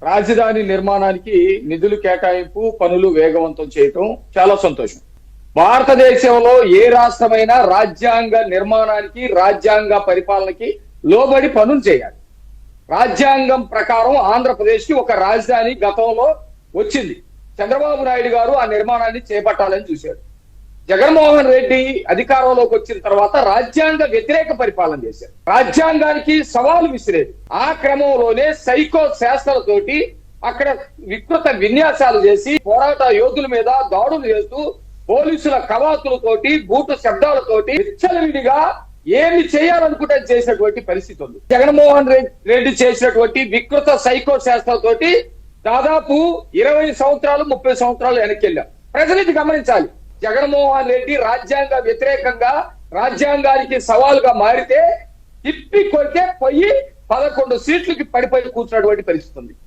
రాజధాని నిర్మాణానికి నిధులు కేటాయింపు పనులు వేగవంతం చేయటం చాలా సంతోషం. భారతదేశంలో ఏ రాష్ట్రమైనా రాజ్యాంగ నిర్మాణానికి రాజ్యాంగ పరిపాలనకి లోబడి పనులు చేయాలి. రాజ్యాంగం ప్రకారం ఆంధ్రప్రదేశ్ కి ఒక రాజధాని గతంలో వచ్చింది. చంద్రబాబు నాయుడు గారు ఆ నిర్మాణాన్ని చేపట్టాలని చూశాడు. జగన్మోహన్ రెడ్డి అధికారంలోకి వచ్చిన తర్వాత రాజ్యాంగ వ్యతిరేక పరిపాలన చేశారు. రాజ్యాంగానికి సవాలు విసిరేది. ఆ క్రమంలోనే సైకో శాస్త్రాలతోటి అక్కడ వికృత విన్యాసాలు చేసి పోరాట యోధుల మీద దాడులు చేస్తూ పోలీసుల కవాతులతోటి బూటు శబ్దాలతోటి విచ్చలవిడిగా ఏమి చేయాలనుకుంటే చేసినటువంటి పరిస్థితి ఉంది. జగన్మోహన్ రెడ్డి చేసినటువంటి వికృత సైకో శాస్త్రాలతోటి దాదాపు 20 సంవత్సరాలు 30 సంవత్సరాలు వెనక్కి వెళ్ళాం. ప్రజలు ఇది గమనించాలి. జగన్మోహన్ రెడ్డి రాజ్యాంగ వ్యతిరేకంగా రాజ్యాంగానికి సవాలుగా మారితే తిప్పి కొడితే పోయి 11 సీట్లకి పడిపోయి కూర్చున్నటువంటి పరిస్థితి ఉంది.